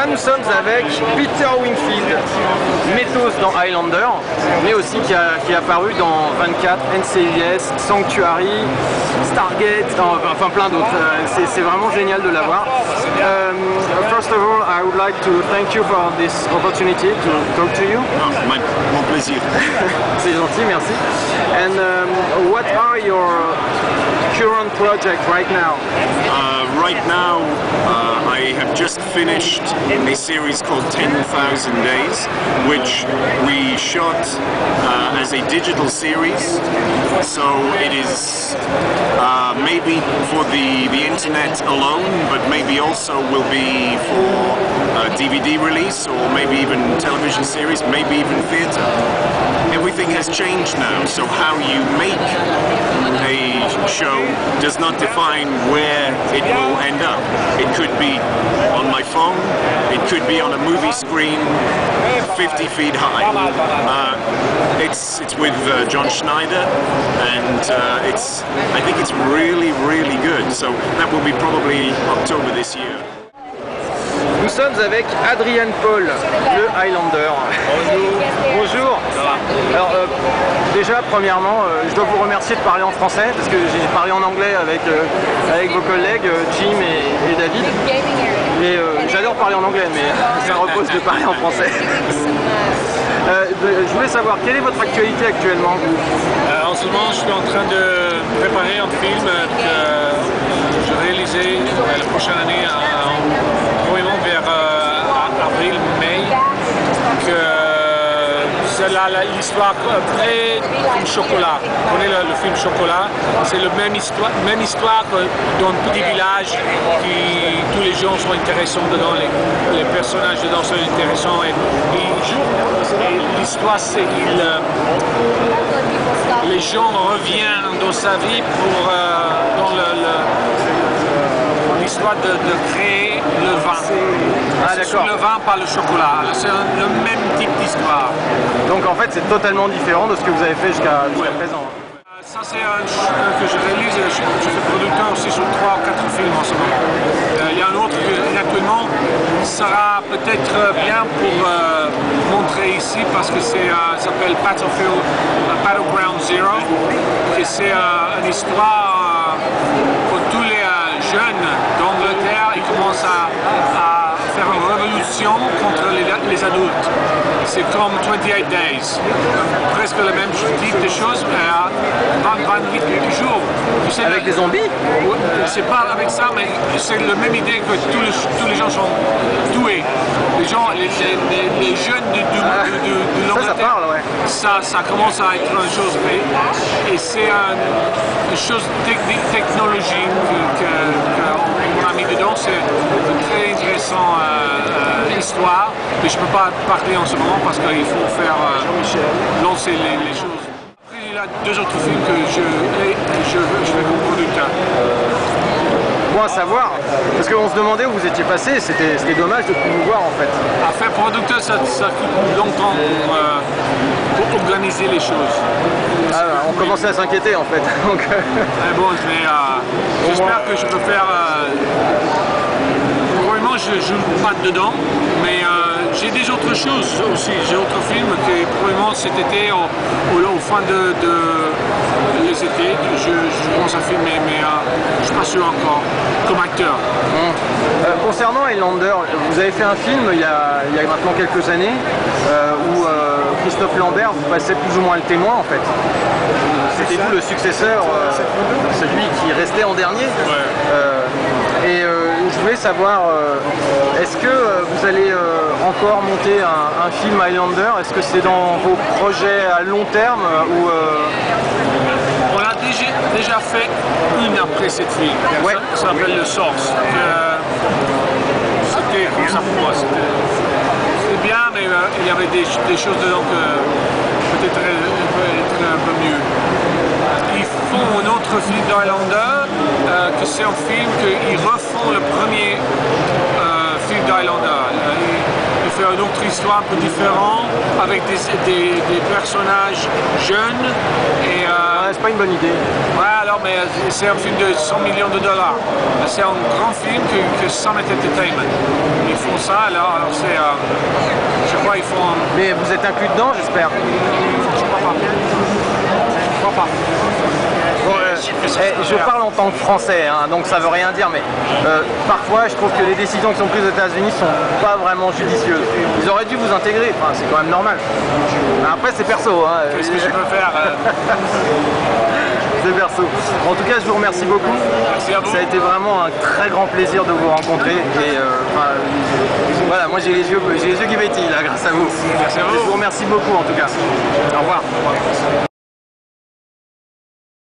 là nous sommes avec Peter Wingfield, Métos dans Highlander, mais aussi qui est apparu dans 24, NCIS, Sanctuary, Stargate, enfin plein d'autres. C'est vraiment génial de l'avoir. First of all, I would like to thank you for this opportunity to talk to you. Mon plaisir. C'est gentil, merci. And what are your current projects right now? Right now, I have just finished a series called 10,000 Days, which we shot as a digital series. So it is maybe for the internet alone, but maybe also will be for DVD release, or maybe even television series, maybe even theatre. Everything has changed now, so how you make a show does not define where it will end up. It could be on my phone, it could be on a movie screen 50 feet high. It's with John Schneider, and I think it's really, really good. So that will be probably October this year. Nous sommes avec Adrian Paul, le Highlander. Bonjour. Bonjour. Alors déjà, premièrement, je dois vous remercier de parler en français parce que j'ai parlé en anglais avec vos collègues Jim et David. Et j'adore parler en anglais, mais ça repose de parler en français. Je voulais savoir, quelle est votre actualité actuellement? En ce moment, je suis en train de préparer un film que je réalisais la prochaine année, probablement vers avril-mai. C'est l'histoire pré-film Chocolat. Vous connaissez le film Chocolat? C'est la même histoire que dans un petit village qui tous les gens sont intéressants dedans, les personnages dedans sont intéressants. Et l'histoire, c'est que les gens reviennent dans sa vie pour dans l'histoire de créer le vin. Ah, d'accord. Le vin par le chocolat. C'est le même type d'histoire. Donc en fait c'est totalement différent de ce que vous avez fait jusqu'à présent. Ça c'est un que je réalise, je suis producteur aussi sur 3 ou 4 films en ce moment. Il y a un autre qui actuellement sera peut-être bien pour montrer ici parce que ça s'appelle Battleground Zero. Et c'est une histoire pour tous les jeunes d'Angleterre. Ils commencent à faire une révolution contre les adultes. C'est comme 28 Days, presque le même type de choses, mais à 28 jours. Avec des zombies? C'est pas avec ça, mais c'est la même idée que tous les gens sont tués. Les gens, les jeunes de l'Angleterre, ça parle, ouais. Ça commence à être une chose, et c'est une chose technologique qu'on a mis dedans. C'est une très intéressante histoire, mais je ne peux pas parler en ce moment parce qu'il faut faire lancer les choses. Après, il y a 2 autres films que je fais comme producteur. Bon à savoir, parce qu'on se demandait où vous étiez passé, c'était dommage de ne plus vous voir en fait. À faire producteur, ça coûte longtemps pour organiser les choses. Ah, on commençait à s'inquiéter en fait. Donc, mais bon, j'espère que je peux faire... Probablement, je ne joue pas dedans, mais j'ai des autres choses aussi. J'ai d'autres films qui probablement cet été, au fin de les étés, je pense à filmer, mais je ne suis pas sûr encore, comme acteur. Concernant Highlander, vous avez fait un film il y a maintenant quelques années où Christophe Lambert vous passait plus ou moins le témoin en fait. C'était vous le successeur, celui qui restait en dernier. Ouais. Et je voulais savoir, est-ce que vous allez encore monter un film Highlander? Est-ce que c'est dans vos projets à long terme ou On a déjà fait une après cette film. Ouais. Ça s'appelle Le Source. C'était comme ça pour moi. C'était bien, mais il y avait des choses dedans que peut-être être un peu mieux. Ils font un autre film d'Highlander, que c'est un film qu'ils refont le premier film d'Highlander. Ils font une autre histoire un peu différente, avec des personnages jeunes et pas une bonne idée. Ouais, alors, mais c'est un film de 100 millions de dollars. C'est un grand film que Summit Entertainment. Ils font ça, alors c'est... je crois qu'ils font... Mais vous êtes inclus dedans, j'espère. Je crois pas. Je crois pas. Bon, je parle en tant que Français, hein, donc ça veut rien dire, mais parfois je trouve que les décisions qui sont prises aux États-Unis sont pas vraiment judicieuses. Ils auraient dû vous intégrer, enfin, c'est quand même normal. Après c'est perso. Hein. Qu'est-ce que je peux faire C'est perso. En tout cas, je vous remercie beaucoup. Merci à vous. Ça a été vraiment un très grand plaisir de vous rencontrer. Et voilà, moi j'ai les yeux qui pétillent là grâce à vous. Merci à vous. Je vous remercie beaucoup en tout cas. Au revoir.